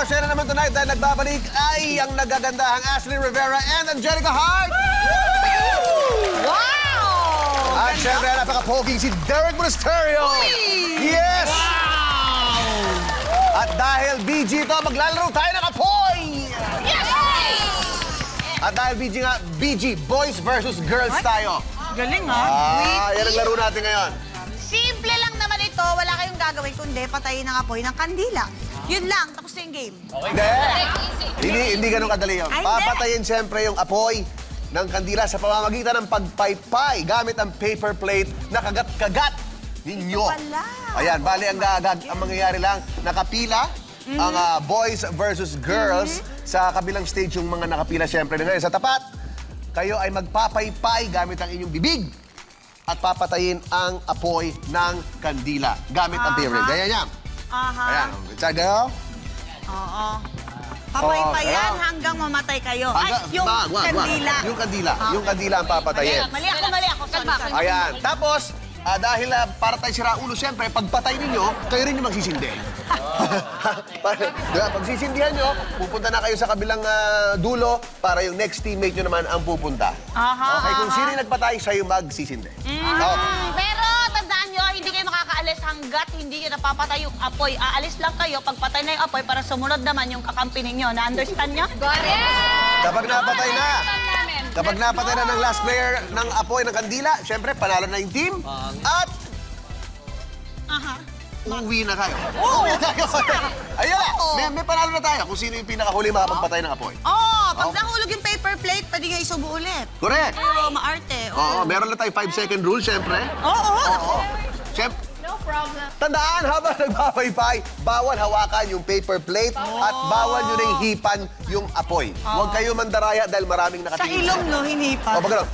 Rochelle naman tonight dahil nagbabalik ay ang nagagandahang Ashley Rivera and Angelica Hart! Wow! At syempre, napaka-poking si Derek Monasterio! Yes! Wow! At dahil BG ito, maglalaro tayo ng apoy! Yes! At dahil BG nga, BG, boys versus girls tayo. Galing ha? Yan ang laro natin ngayon. Simple lang naman ito. Wala kayong gagawin kundi patayin ng apoy ng kandila. Yun lang. Tapos na yung game. Hindi ganun kadali yun. Ay, hindi. Papatayin siyempre yung apoy ng kandila sa pamamagitan ng pagpaypay gamit ang paper plate na kagat-kagat ninyo. Wala. Ayan, bali ang mangyayari lang, nakapila ang boys versus girls. Sa kabilang stage yung mga nakapila siyempre. Ngayon, sa tapat, kayo ay magpapaypay gamit ang inyong bibig at papatayin ang apoy ng kandila gamit ang paper plate. Ganyan yan. Ayan, let's go. Oo. Papaypayan kaya- hanggang mamatay kayo. Ay, yung Wag. kandila. Yung kandila. Yung kandila ang papatayin. Mali ako. Sorry. Ayan. Tapos, dahil para tayo sira ulo, siyempre, pagpatay ninyo, kayo rin yung magsisindi. Diba? Pag sisindihan nyo, pupunta na kayo sa kabilang dulo para yung next teammate nyo naman ang pupunta. Okay, kung sino yung nagpatay, siya yung magsisindi. Okay. Pero tandaan nyo, hindi kayo makakaalis hanggat hindi nyo napapatay yung apoy. Aalis lang kayo pagpatay na yung apoy para sumunod naman yung kakampi ninyo. Na-understand nyo? Kapag napatay na ng last player ng apoy ng kandila, siyempre, panalo na yung team. At uuwi na kayo. Uuwi na kayo. Ayun na, may panalo na tayo kung sino yung pinakahuli makapagpatay ng apoy. Pag nahulog yung paper plate, pwede nga isubo ulit. Correct. Oo, maarte. Oo, meron lang tayo 5-second rule, siyempre. Oo. Siyempre. No problem. Tandaan, habang nagpapaypay, bawal hawakan yung paper plate at bawal nyo nang hipan yung apoy. Huwag kayo mandaraya dahil maraming Sa nakatingin. ilong, no, hinipan. O, pagkano?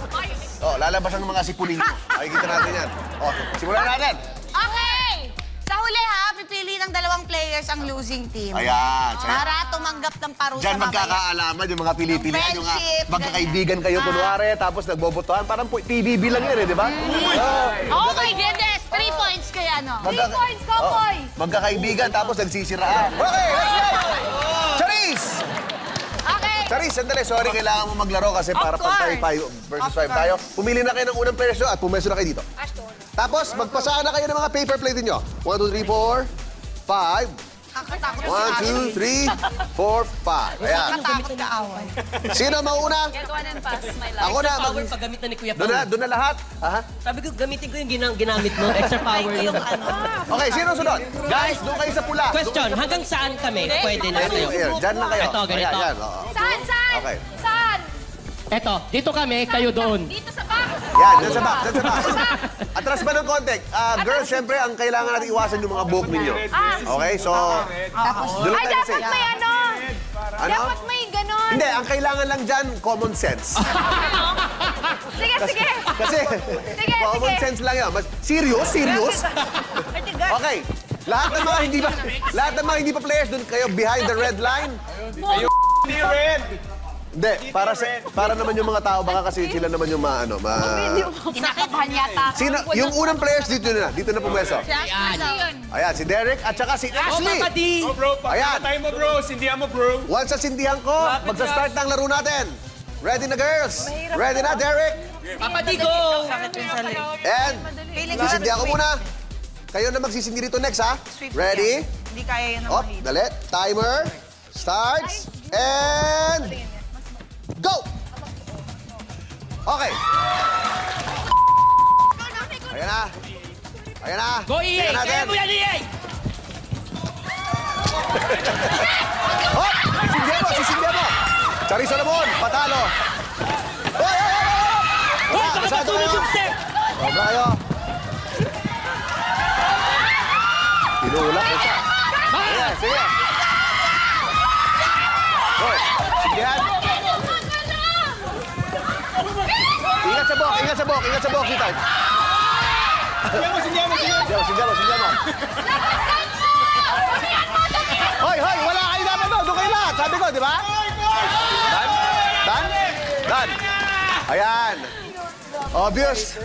Lalabas ang mga sipunin nyo. Makikita natin yan. Simulan natin. Okay! Sa huli ha, pipili ng dalawang players ang losing team. Ayan. Para tumanggap ng parusa Diyan mamaya. magkakaalaman yung mga pili-pilian. Yung Friendship, magkakaibigan kayo kunwari, tapos nagbobotohan. Parang PBB lang yan di ba? Oh my goodness! 3 points kaya, no? 3 points, Kokoy! Magkakaibigan, tapos nagsisiraan. Okay, let's go! Charis! Okay. Charis, sandali. Sorry, kailangan mo maglaro kasi para pag tayo 5 versus 5 tayo. Pumili na kayo ng unang players nyo at pumeso na kayo dito. Tapos, magpasaan na kayo ng mga paper plate nyo. 1, 2, 3, 4, 5. 1, 2, 3, 4, 5. Ayan. Takot ka away. Sino mauna? Get one and pass, my life. Ako na. Power pag gamit na ni Kuya Pao. Doon na lahat. Aha. Sabi ko, gamitin ko yung ginamit mo. Extra power yun. Okay, sino sunod? Guys, doon kayo sa pula. Question, hanggang saan kami pwede na tayo? Diyan lang kayo. Ito, ganito. Ayan, oo. Saan? Okay. Saan? Eto, dito kami, kayo doon. Dito sa back. Yan, dyan sa back. Atras ba ng konti? Girls, syempre, ang kailangan natin iwasan yung mga buhok ninyo. Okay, so... Doon lang tayo kasi. ano? Ano? Dapat may ganon. Hindi, ang kailangan lang dyan, common sense. Sige. Kasi, common sense lang yan. Serious? Okay. Lahat ng mga hindi pa players, doon kayo behind the red line. Hindi red! Hindi, para naman yung mga tao, baka kasi sila naman yung Kinakatahan yata. Sino, yung unang players dito na pumweso. Ayan, si Derek at saka si Ashley. Kapatid! Oh bro, Ayan. pagkakatay mo bro, sindihan mo bro. Once sa sindihan ko, magsa-start na ang laro natin. Ready na, girls? Ready na, Derek? Kapatid ko! And, sisindihan ko muna. Kayo na magsisindi dito next, ha? Ready? Hindi kaya yan Op, mahid. dali. Timer starts. And... Go! Okay. Ayan na. Go, EA! Tingnan natin. Kaya mo yan, EA! Hop! Sisindihan mo! Charis Solomon, patalo. Hoy! Hoy, baka Masyado matulog kayo. yung set! Sobra kayo. Tinulak ko siya. Sige. Hoy, sindihan. Ingat sa bok, kita. Sindihan mo. Sindihan mo. Hoy, wala kayo dapat mo. Doon kayo lahat. Sabi ko, di ba? Dan. Ayan. Obvious.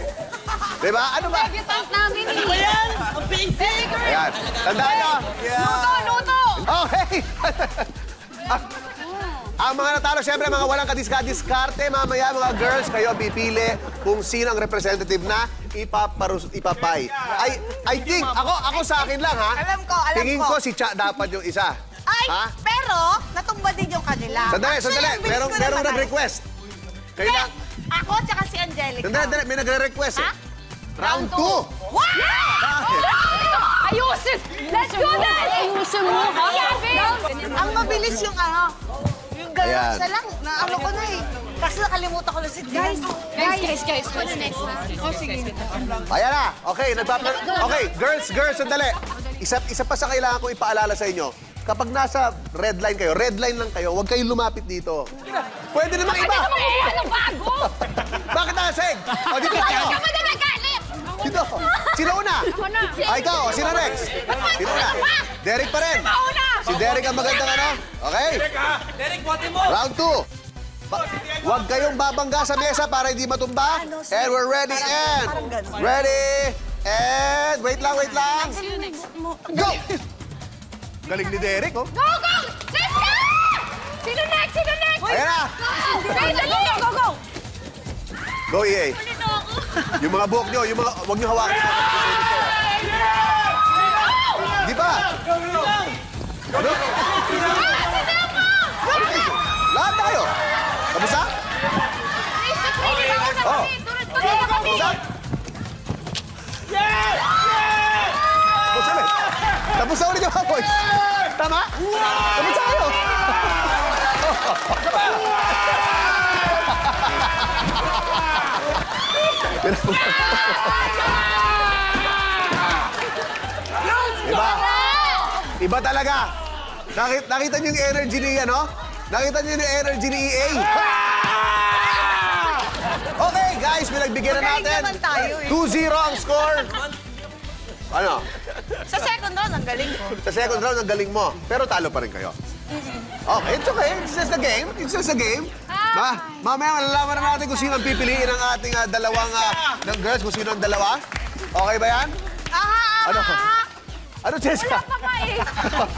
Di ba? Ano ba? Debutante namin. Ano ba yan? Ang basic! Ayan. Tandaan nyo. Luto! Okay. Okay. Ang mga natalo, syempre, mga walang kadiskarte, mamaya, mga girls, kayo pipili kung sino ang representative na ipapay. I think, ako sa akin lang, ha? Alam ko. Tingin ko si Cha dapat yung isa. Ay, Ha? pero natumba din yung kanila. Sandali. Actually, ang bilis ko Merong naman. nag-request. Kayo Eh, lang. ako tsaka si Angelica. Sandali, may nagre-request. Ha? Round 2. Wow! Ayusin! Let's do this! Ayusin mo! Ang mabilis yung yung gano'n Ayan. isa lang, naano ko na eh. Kasi nakalimutan ko na si Guys, Guys, what's next na? Oh, sige. Ayan na. Okay, okay, girls, sandali. Isa pa sa kailangan kong ipaalala sa inyo. Kapag nasa red line lang kayo, huwag kayong lumapit dito. Pwede namang iba. Ano bago? Bakit nasig? O, dito tayo. Ka na nagalit! Dito. Sino una? Ikaw. Sino next? Sino una? Derek pa rin. Si Derek ang magandang ano? Okay. Derek, bote mo! Round 2. Huwag kayong babangga sa mesa para hindi matumba. And we're ready and... Ready and... Wait lang. Go! Galing ni Derek, oh. Go! Let's go! Sino next? Ayan na. Go! Go, EA. Yung mga buhok nyo, huwag nyo hawakan. Di ba? Ano? Lahat tayo. Tapos na? Oh. Tapos na? Tapos na ulit yung mga boys. Tama? Tapos na kayo. Iba talaga. Nakita niyo yung energy ni ano? Nakita niyo yung energy ni EA? Okay, guys, pinagbigyan na Magaling natin. naman tayo, eh. 2-0 ang score. Ano? Sa second round, ang galing ko. Sa second round, ang galing mo. Pero talo pa rin kayo. Okay, it's okay. It's just a game. It's just a game. Mamaya malalaman na natin kung sino ang pipiliin ng ating dalawang ng girls, kung sino ang dalawa. Okay ba yan? Ano? Ano, Jessica?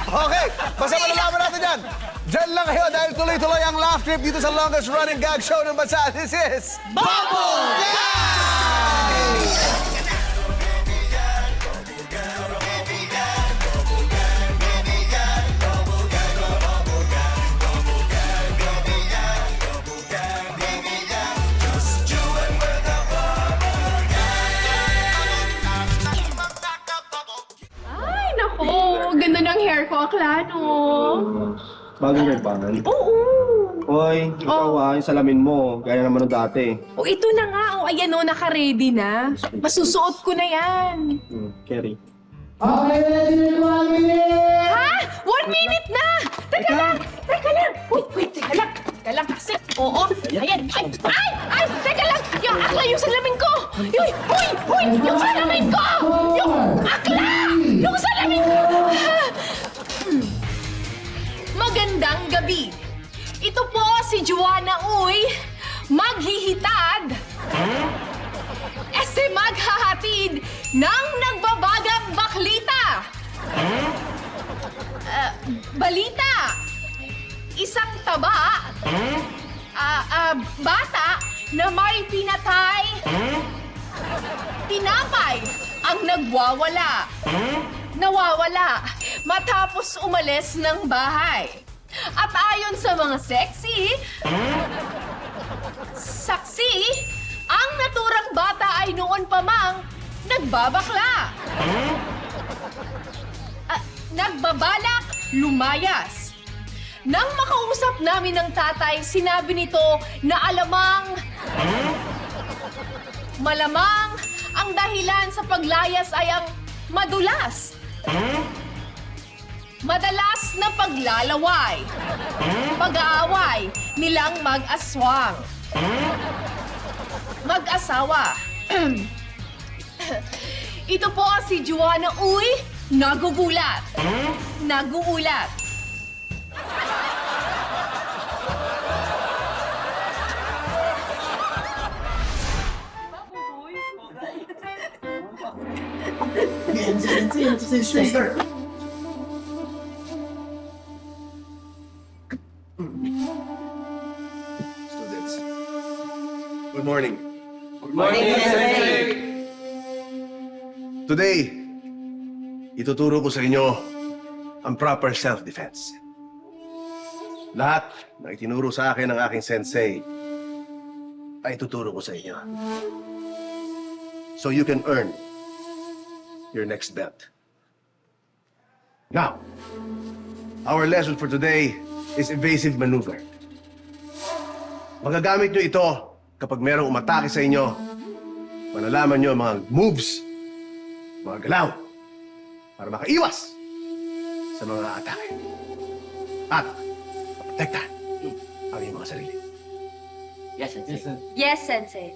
Okay, basta malalaman natin yan. Diyan lang kayo dahil tuloy-tuloy ang laugh trip dito sa longest running gag show ng bansa. This is... Bubble Gang! Ay, naku! Ganda ng hair ko, Aklano. Bagong rebahan. Oo! Hoy, ikaw yung salamin mo. Gaya naman ng dati. O, ito na nga. O, ayan o, naka-ready na. Masusuot ko na yan. Kerry. Ha? 1 minute na! Teka lang! Wait, teka lang kasi. Oo, ayan. Ay, teka lang! Yung akla, yung salamin ko! Yung salamin ko! Yung akla! Yung salamin ko! Magandang gabi. Ito po si Joanna Uy, maghihitad. Maghahatid ng nagbabagang baklita. Balita. Isang taba. Bata na may pinatay. Tinapay ang nagwawala. Nawawala matapos umalis ng bahay. At ayon sa mga saksi, ang naturang bata ay noon pa mang nagbabakla. Nagbabalak lumayas. Nang makausap namin ng tatay, sinabi nito na malamang ang dahilan sa paglayas ay ang madulas. Madalas na paglalaway. Pag-aaway nilang mag-asawa. Ito po si Joanna Uy, nagugulat. Students, good morning. Today, ituturo ko sa inyo ang proper self-defense. Lahat na itinuro sa akin ng aking sensei ay ituturo ko sa inyo. So you can earn your next belt. Now, our lesson for today is evasive maneuver. Magagamit nyo ito kapag merong umatake sa inyo. Malalaman nyo ang mga moves, mga galaw, para makaiwas sa mga atake. At protektahan ang iyong mga sarili. Yes, Sensei. Yes, Sensei.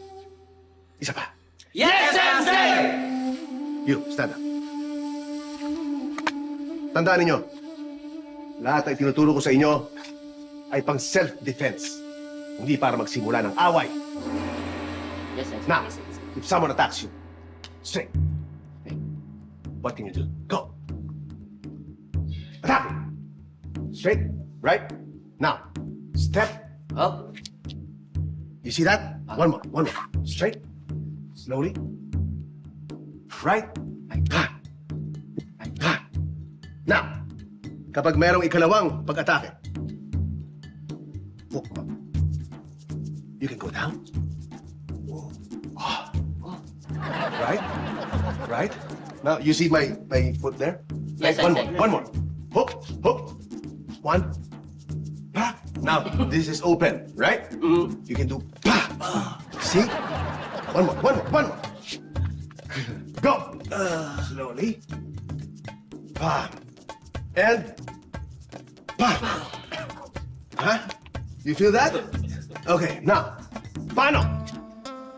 Isa pa. Yes, Sensei! You, stand up. Tandaan ninyo, lahat ng tinuturo ko sa inyo ay pang self-defense. Hindi para magsimula ng away. Yes, Sensei. Now, if someone attacks you, straight. What can you do? Go. Attack. Straight, right? Now, step. Up. You see that? One more. Straight. Slowly. Right. Ha. Ha. Now, kapag merong ikalawang pag-atake, hook mo. You can go down. Right? Right? Now, you see my foot there? Yes, One Sensei. more. Hook. One. Pa. Now, this is open, right? You can do pa. See? One more. Go. Slowly. Pa. And pa. Huh? You feel that? Okay, now, paano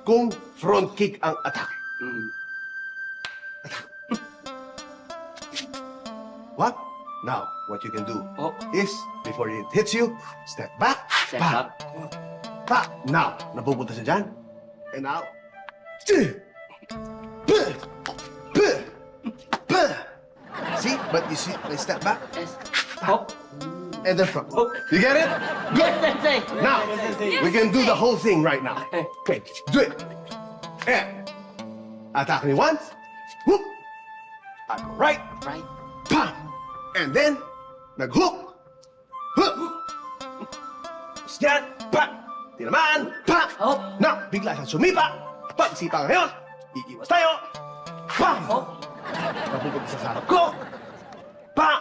kung front kick ang atake? What? Now, what you can do Oh. is, before it hits you, step back. Step pa, back. Pa. Now, napupunta siya dyan. And now, see? But you see, I step back, Yes. Hop. and then front. You get it? Yes, Sensei. Now, we can do the whole thing right now. Okay, do it. And attack me once. Whoop. I go right. Right. Pam. And then, nag-hook. Hook. Yan. Pam. Tinamaan. Pam. Hop. Now, bigla siyang sumipa. Pag sipa ngayon, iiwas tayo. Pam. Hop. Napupunta sa sarap ko. Pam.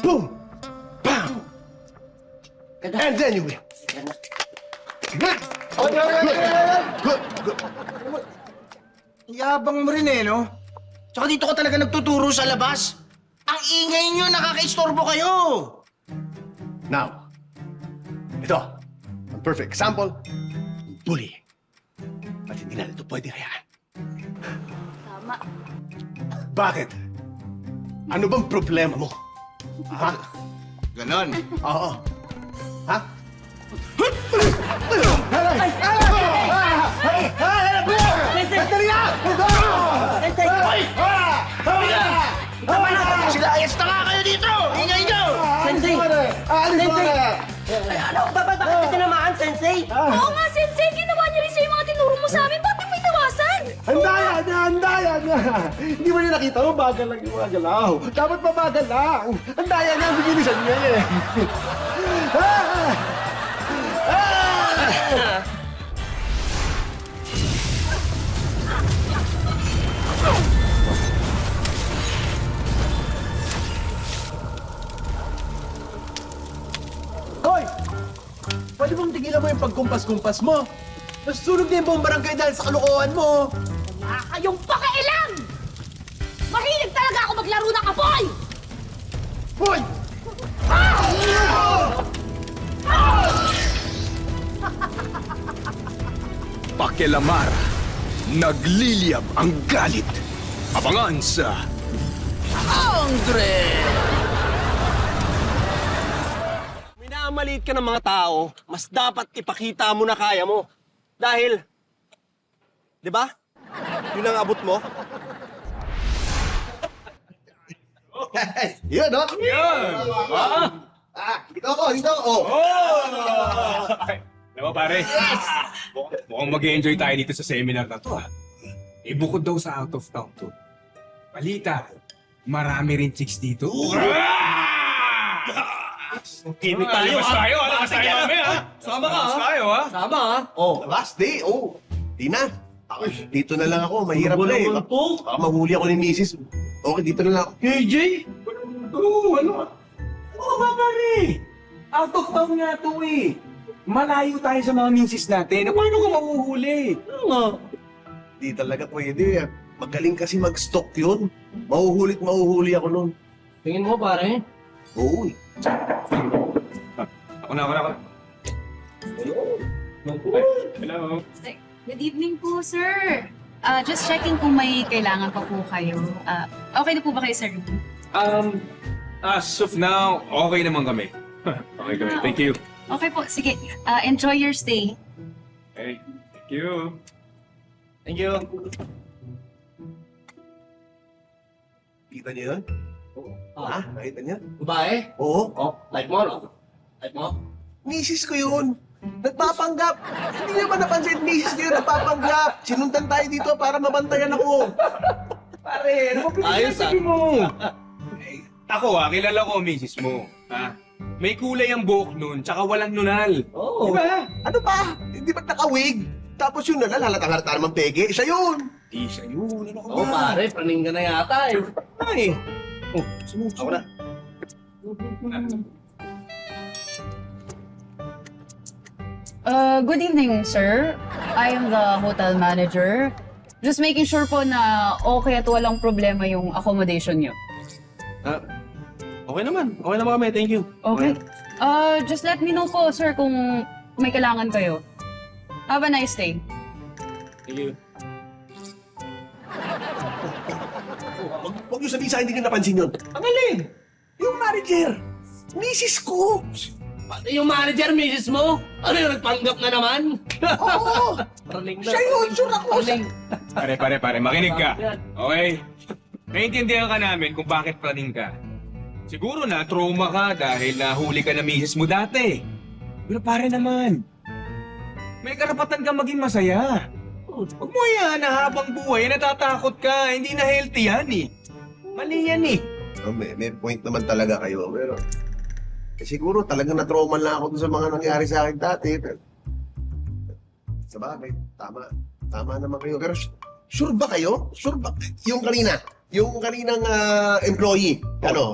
Boom. Pam. Ganda. And then you win. Ganda. Good. Good. Yabang mo rin eh, no? Tsaka dito ka talaga nagtuturo sa labas. Ang ingay nyo, nakaka-istorbo kayo. Now, ito, ang perfect example, bullying. At hindi natin ito pwede hayaan. Tama. Bakit? Ano bang problema mo? Ha? Ganon. Oo. Ha? Sila ayos na nga kayo dito. Ingay nyo. Sensei. Bakit ka tinamaan, Sensei? Oo nga, Sensei. Ginawa niyo rin sa yung mga tinuro mo sa amin. Bakit mo itawasan? Handa yan! Hindi mo na nakita mo, bagal lang yung mga galaw. Dapat mabagal lang. Handa yan nga, bigilisan niya eh. Hoy! Pwede bang tigilan mo yung pagkumpas-kumpas mo? Nasusunog na yung buong barangay dahil sa kalokohan mo. Wala kayong pakailan! Mahilig talaga ako maglaro ng apoy! Hoy! Pakialamar, nagliliyab ang galit. Abangan sa Minamaliit ka ng mga tao, mas dapat ipakita mo na kaya mo. Dahil, di ba? Yun ang abot mo. Yun, no? Dito ako, dito ako. Alam mo pare, mukhang mag-enjoy tayo dito sa seminar na to ha. Eh bukod daw sa out of town to. Balita, marami rin chicks dito. Kimi tayo, Labas tayo, labas tayo mamaya ha. Sama ka, Labas ha? tayo ha. Sama, ha? The last day, Di na. Dito na lang ako, mahirap Ano na eh. naman to? Baka mahuli ako ni Mrs. Okay, dito na lang ako. KJ? Ano ba pare? Out of town nga to eh. Malayo tayo sa mga misis natin. Paano ka mahuhuli? Ano nga? Di talaga pwede. Magaling kasi mag-stock yun. Mahuhuli ako nun. Tingin mo, pare? Oo eh. Ako na. Hello. Good evening po, sir. Just checking kung may kailangan pa po kayo. Okay na po ba kayo sa room? As of now, okay naman kami. Okay kami. Thank you. Okay po, sige. Enjoy your stay. Hey, thank you. Thank you. Kita niyo yun? Ha? Nakita niyo? Babae? Oo. Oh, like mo, no? Like mo? Misis ko yun. Nagpapanggap. Hindi niyo ba napansin, misis ko yun nagpapanggap. Sinundan tayo dito para mabantayan ako. Pare, ano ba Ayos, pinagsasabi mo? Ako kilala ko, misis mo. Ha? May kulay ang buhok nun, tsaka walang nunal. Oo. Diba? Ano ba? Hindi ba nakawig? Tapos yun na lang, halatang-halata naman peke. Siya yun. Di siya yun. Ano ka Oo, pare. Praning ka na yata eh. Ay. Oh, sumunod. Ako na. Good evening, sir. I am the hotel manager. Just making sure po na okay at walang problema yung accommodation niyo. Okay naman. Okay naman kami. Thank you. Okay? Just let me know po, sir, kung may kailangan kayo. Have a nice day. Thank you. Huwag niyo sabihin sa akin, hindi niyo napansin yun. Ang galing! Yung manager. Misis ko. Pati yung manager, misis mo? Ano yung nagpanggap na naman? Oo. Praning na. Siya yun. Sure ako. Praning. Pare, makinig ka. Okay? Naintindihan ka namin kung bakit praning ka. Siguro na trauma ka dahil nahuli ka na misis mo dati. Pero pare naman, may karapatan kang maging masaya. Huwag mo yan na habang buhay natatakot ka. Hindi na healthy yan eh. Mali yan eh. May point naman talaga kayo, pero... siguro talagang na-trauma lang ako dun sa mga nangyari sa akin dati. Sa bagay, tama naman kayo. Pero sure ba kayo? Sure ba? Yung kaninang employee,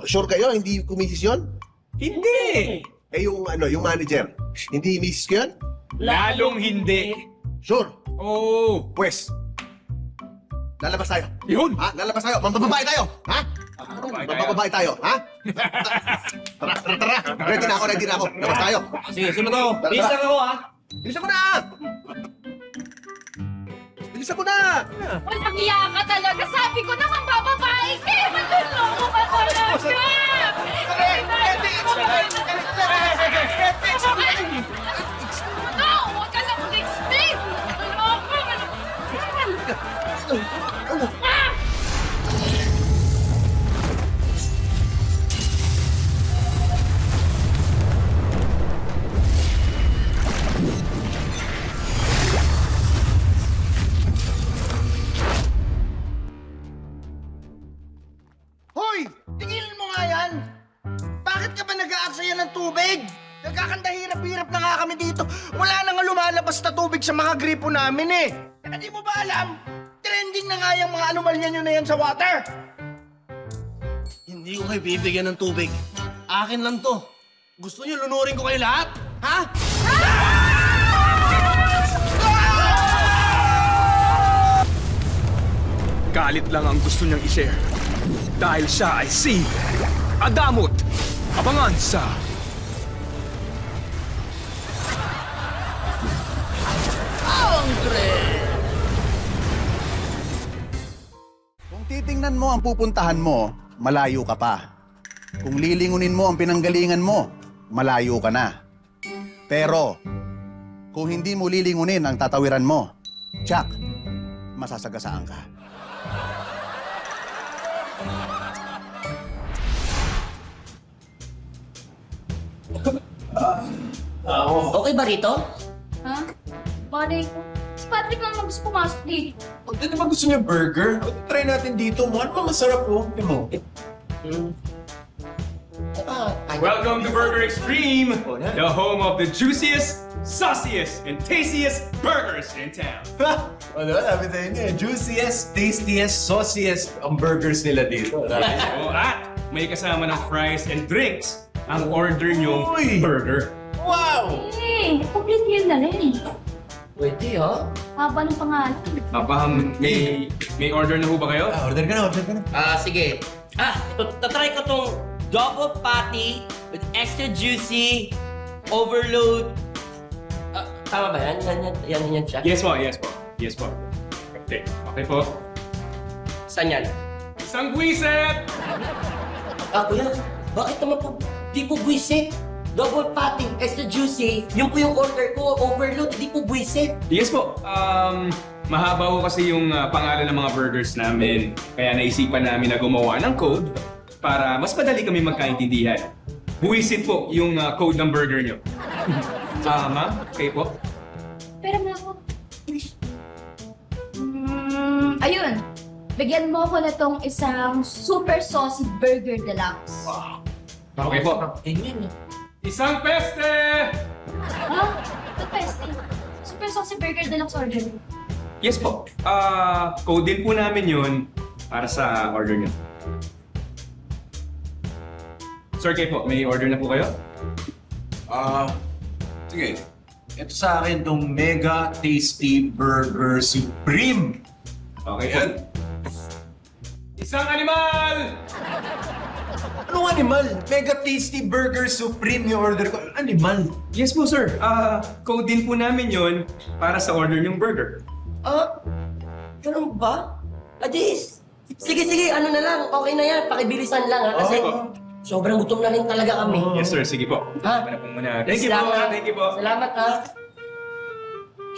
sure kayo? Hindi kumisis yun? Hindi! Yung manager, hindi misis ko yun? Lalong hindi. Sure. Oo. Pwes, lalabas tayo. Yun! Ha? Lalabas tayo. Mambababae tayo. Ha? Mambababae tayo. Ha? Tara. Ready na ako. Labas tayo. Sige, sunod ako. Bis lang ako, ha? Bilisan mo na! Walang iya ka talaga. Sabi ko naman bababae ka. Matulungo ka talaga. No, huwag ka lang mag-explain. Hoy! Tingilin mo nga yan! Bakit ka ba nag-aaksaya ng tubig? Nagkakanda hirap-hirap na nga kami dito. Wala na nga lumalabas na tubig sa mga gripo namin eh. Hindi mo ba alam? Trending na nga yung mga anomalya nyo na yan sa water. Hindi ko kayo bibigyan ng tubig. Akin lang to. Gusto niyo lunurin ko kayo lahat? Ha? Galit lang ang gusto niyang i-share. Dahil siya ay si Adamot. Abangan sa Kung titingnan mo ang pupuntahan mo, malayo ka pa. Kung lilingunin mo ang pinanggalingan mo, malayo ka na. Pero, kung hindi mo lilingunin ang tatawiran mo, Jack, masasagasaan ka. Okay ba rito? Ha? Malay ko. Si Patrick lang gusto pumasok dito. Hindi naman gusto niya burger. Try natin dito. Mukhang naman masarap po. Mo. Welcome to Burger Extreme, the home of the juiciest, sauciest, and tastiest burgers in town. Ano, sabi sa inyo, juiciest, tastiest, sauciest ang burgers nila dito. Oh, at may kasama ng fries and drinks ang order nyo burger. Wow! Eh, complete meal na rin. Pwede, ha? Haba ng pangalan. May order na ho ba kayo? Order ka na, order ka na. Sige. Tatry ko tong double patty with extra juicy, overload. Tama ba yan? Yan siya? Yes po. Okay po. Saan yan? Isang buwisit! Kuya, bakit naman po di po buwisit? Double patty, extra juicy. Yun po yung order ko, overload, di po buwisit. Yes po. Mahaba ko kasi yung pangalan ng mga burgers namin. Kaya naisipan namin na gumawa ng code para mas madali kami magkaintindihan. Buwisit po yung code ng burger nyo. Ma'am, kayo po? Pero mo ako. Ayun. Bigyan mo ako na tong isang super saucy burger deluxe. Okay po. Isang peste! Ha? The best eh. Super saucy burger deluxe order. Yes po. Code din po namin yun para sa order nyo. Sir, kayo po, may order na po kayo? Sige. Ito sa akin tong Mega Tasty Burger Supreme. Okay po. Isang animal! Anong animal? Mega Tasty Burger Supreme yung order ko. Animal? Yes po, sir. Code din po namin yun para sa order nyong burger. Ganun ba? Sige, ano na lang, okay na yan, pakibilisan lang ha, kasi sobrang gutom na rin talaga kami. Yes, sir. Sige po. Ha? Wala pong muna. Thank you po. Salamat. Thank you po. Salamat ha.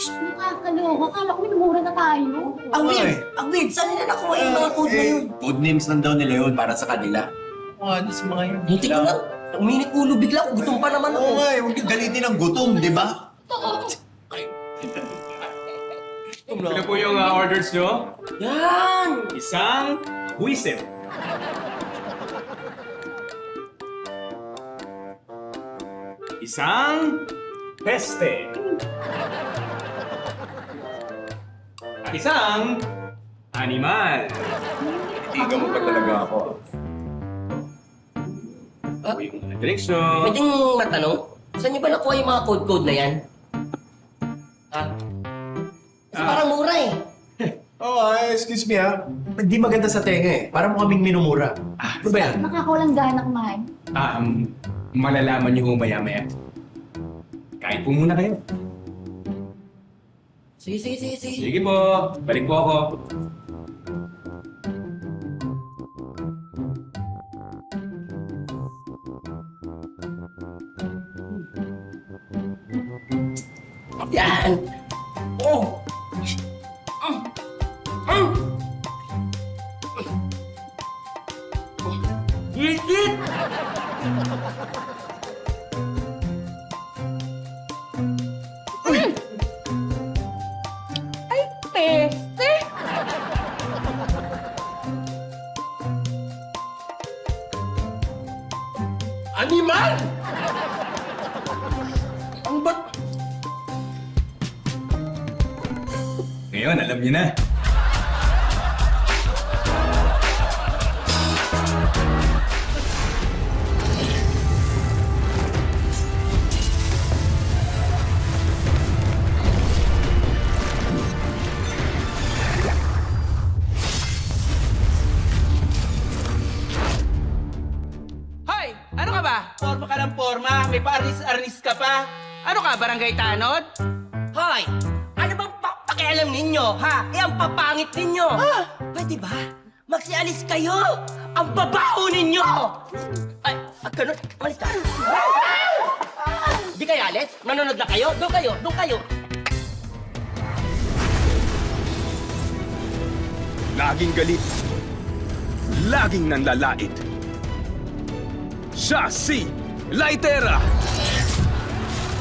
Nakakaloka. Akala ko minumura na tayo. Ang weird, saan nila nakuha yung mga code na yun? Code names lang daw nila yun para sa kanila. Ano sa mga yun? Hindi ko lang, uminit ulo bigla ako, gutom pa naman ako. Oo nga, huwag yung galitin ng gutom, di ba? Ito po yung orders nyo. Yan! Isang buwisit. Isang peste. At isang animal. Itigan mo pa talaga ako. Ito yung mga drinks nyo. Pwedeng matanong, saan niyo ba nakuha yung mga code na yan? Ha? Kasi parang mura eh. Excuse me ha. Hindi maganda sa tenga eh. Parang mo kaming minumura. Ano ba yan? Nakakawalang gana kumain. Malalaman nyo maya-maya. Kain po muna kayo. Sige. Sige po. Balik po ako. Yan! Oh! Gigit! Ay, peste! Animal! Ang bat... Ngayon, alam niyo na. Hoy! Ano ka ba? Forma ka ng forma. May pa-arnis ka pa. Ano ka, barangay tanod? Hoy! Ano bang pakialam ninyo, ha? Ang papangit ninyo! Pwede ba? Magsialis kayo! Ang babaho ninyo! Ay, ganun. Alis ka. Di kayo alis? Nanonood na kayo? Doon kayo. Laging galit. Laging nanlalait. Siya si Lightera.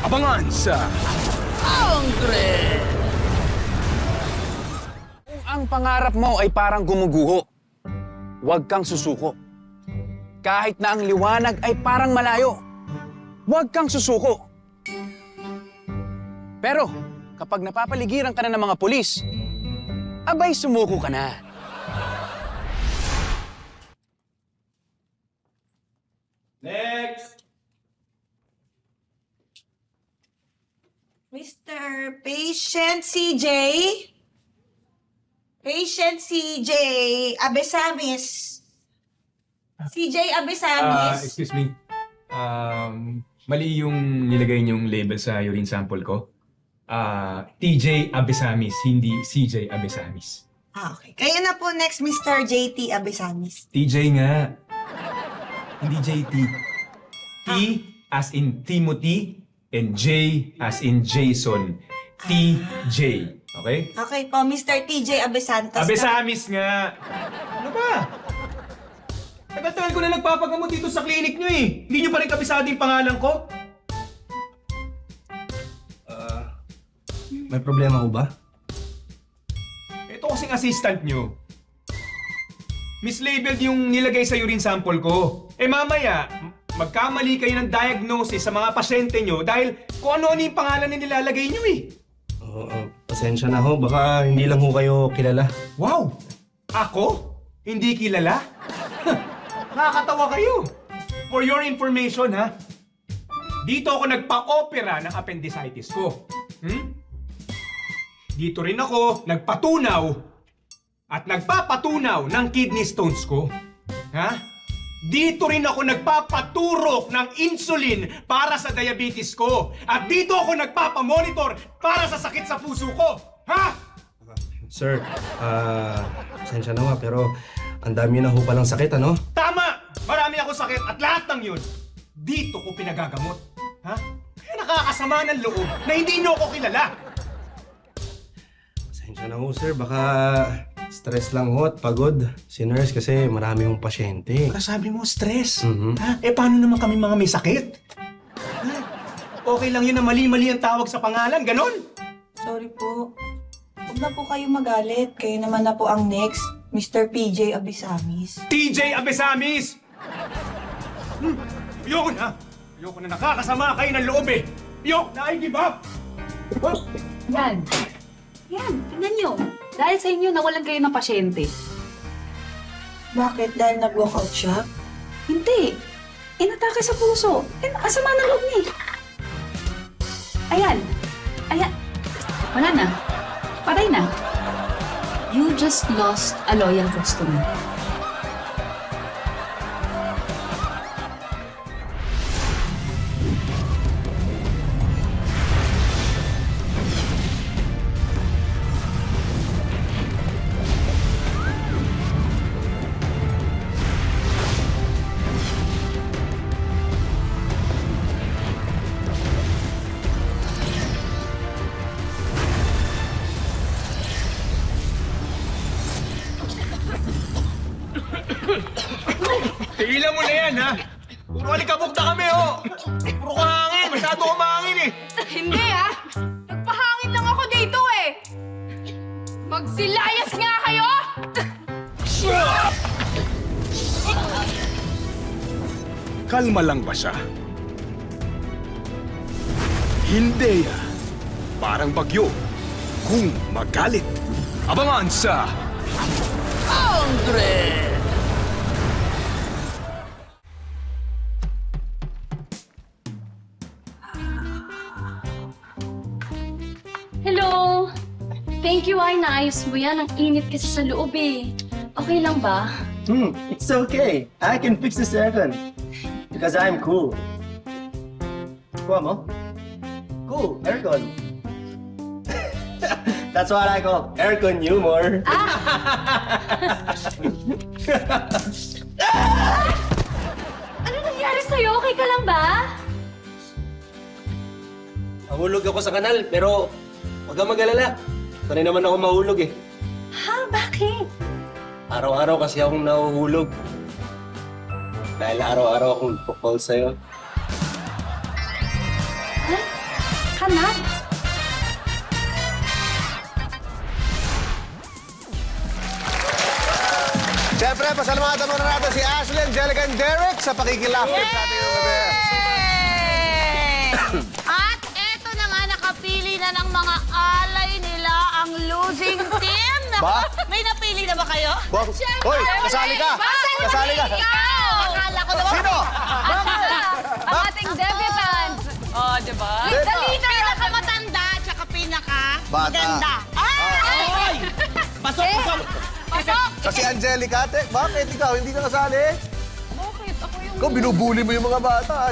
Abangan sa Kung ang pangarap mo ay parang gumuguho, huwag kang susuko. Kahit na ang liwanag ay parang malayo, huwag kang susuko. Pero kapag napapaligiran ka na ng mga pulis, abay sumuko ka na. Next! Mr. Patient CJ? Patient CJ Abesamis. CJ Abesamis. Excuse me. Mali yung nilagay niyong label sa urine sample ko. TJ Abesamis, hindi CJ Abesamis. Okay. Kayo na po next, Mr. JT Abesamis. TJ nga. Hindi JT. T as in Timothy and J as in Jason. TJ. Okay? Okay po, Mr. TJ Abesantos. Abesamis nga. Ano ba? Tagal-tagal ko na nagpapagamot dito sa clinic niyo eh. Hindi niyo pa rin kabisado yung pangalan ko? May problema ho ba? Ito kasing assistant niyo. Mislabeled yung nilagay sa urine sample ko. Eh mamaya, magkamali kayo ng diagnosis sa mga pasyente niyo dahil kung ano-ano yung pangalan na nilalagay niyo eh. Pasensya na ho. Baka hindi lang ho kayo kilala. Wow! Ako? Hindi kilala? Nakakatawa kayo. For your information, ha? Dito ako nagpa-opera ng appendicitis ko. Dito rin ako nagpatunaw at nagpapatunaw ng kidney stones ko. Ha? Dito rin ako nagpapaturok ng insulin para sa diabetes ko. At dito ako nagpapamonitor para sa sakit sa puso ko. Ha? Sir, pasensya na ho, pero ang dami na ho palang sakit, ano? Tama! Marami ako sakit at lahat ng yun, dito ko pinagagamot. Ha? Kaya nakakasama ng loob na hindi nyo ako kilala. Pasensya na ho, sir. Baka stress lang ho at pagod. Si nurse kasi marami hong pasyente. Sabi mo, stress. Mhm. Ha? Eh, paano naman kami mga may sakit? Ha? Okay lang yun na mali-mali ang tawag sa pangalan, ganon? Sorry po. Huwag na po kayo magalit. Kayo naman na po ang next, Mr. PJ Abesamis. TJ Abesamis! Ayoko na! Ayoko na, nakakasama kayo ng loob eh! Ayoko na, I give up! Yan. Yan, tingnan nyo. Dahil sa inyo, nawalan kayo ng pasyente. Bakit? Dahil nag-walkout siya? Hindi. Inatake sa puso. Asama ng loob niya. Ayan. Ayan. Wala na. Patay na. You just lost a loyal customer. Tigilan mo na yan, ha? Puro alikabok na kami, ho! Puro kahangin! Masyado kumahangin, eh! Hindi ah! Nagpahangin lang ako dito eh! Magsilayas nga kayo! Kalma lang ba siya? Hindi yan. Parang bagyo. Kung magalit, abangan sa Hello! Thank you ay naayos mo yan. Ang init kasi sa loob eh. Okay lang ba? It's okay. I can fix this aircon. Because I'm cool. Kuha mo? Cool, aircon. That's what I call aircon humor. Ano nangyari sa'yo? Okay ka lang ba? Nahulog ako sa kanal, pero huwag kang mag-alala. Sanay naman ako mahulog eh. Ha? Bakit? Araw-araw kasi akong nahuhulog. Dahil araw-araw akong nagpo-call sa'yo. ka na. Siyempre, pasalamatan muna natin si Ashley, Angelica, and Derek sa pakikilapit sa ating gabi. At eto na nga, nakapili na ng mga alay nila ang losing team. Ba? May napili na ba kayo? Hoy, kasali ka! Kasali ka! Akala ko naman. Sino? Ang ating debutant. Oh, di ba? Diba? The leader. Pinakamatanda, tsaka pinaka Bata. maganda. Hoy! Pasok, pasok! Pasok! Kasi Angelica, bakit ikaw hindi ka kasali? Bakit? Ako yung... Ikaw, binubuli mo yung mga bata.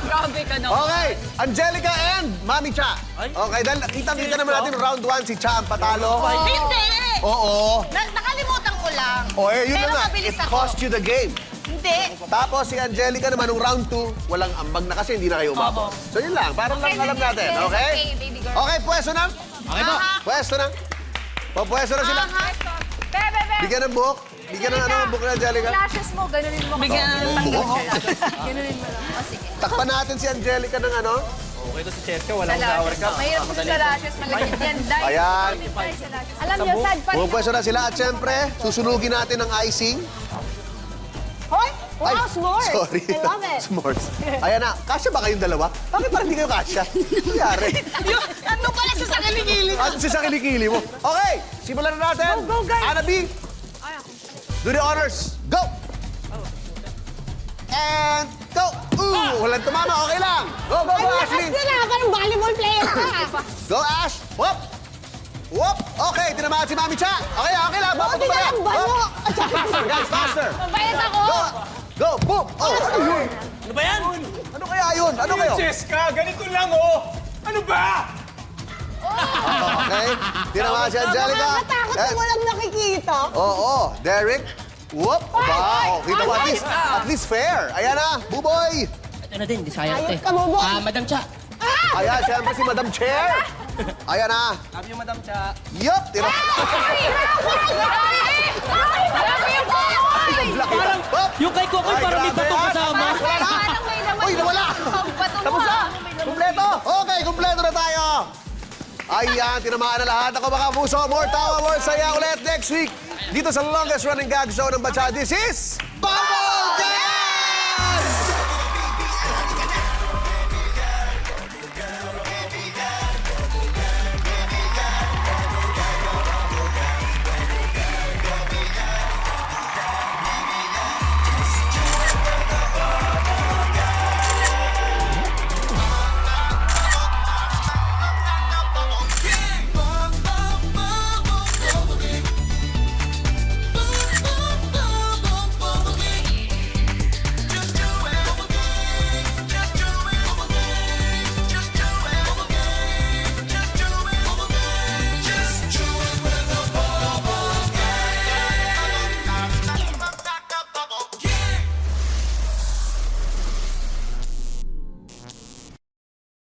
Grabe ka na. Okay, Angelica and Mami Cha. Okay, dahil kitang-kita naman natin round 1 si Cha ang patalo. Hindi! Oo. Nakalimutan ko lang. O eh, yun Pero na nga. mabilis It ako. cost you the game. Hindi. Tapos si Angelica naman, nung round 2, walang ambag na kasi hindi na kayo umabot. So yun lang, parang lang alam natin, okay? Okay, baby girl. Okay, pwesto na. Okay po. Pwesto na. Pwesto na sila. Bebe, bebe. Bigyan ng buhok. Bigyan ng buhok na Angelica. Lashes mo, ganunin mo. Bigyan ng buhok. Ganunin mo lang. O, sige. Takpan natin si Angelica ng ano. Sa lashes. Mahirap din sa lashes. Malagit yan. Dahil Ayan. alam niyo, sad pa rin. Pupwesto na sila at syempre, susunugin natin ng icing. Hoy! Ay, Wow, s'mores! sorry. I love it. S'mores. Ayan na. Kasya ba kayong dalawa? Bakit parang hindi kayo kasya? Nangyari. Ano pala sa kiligili? At sa kilikili mo. Okay, simulan na natin. Go, guys. Anna B. Do the honors. Go! And go! Walang tumama. Okay lang. Go, Ashley. na, parang volleyball player ka. Go, Ash. Whoop! Whoop! Okay, tinamaan si Mami Cha. Okay lang. Bakit ka lang, balo. Faster, guys, faster. Bayad ako. Go, boom! Oh, ayun. Ano ba yan? Ano kaya yun? Ano kayo? Jessica, ganito lang oh! Ano ba? Okay, tinamaan si Angelica. Nakatakot na walang nakikita. Oo, Derek. Whoop! Ba, kita mo, at least fair. Ayan na, buboy. Ito na din, disaya ko Ayos ka, Bobo. Madam Cha. Ayan, siyempre si Madam Chair. Ayan na. Sabi yung Madam Cha. Yup! Tira. Parang, Yung kay Kokoy parang may bato kasama. Wala na. Uy, nawala. Tapos na. Kumpleto. Okay, kumpleto na tayo. Ayan, tinamaan na lahat. Ako mga puso, more tawa, more saya ulit next week. Dito sa longest running gag show ng Batsa. This is...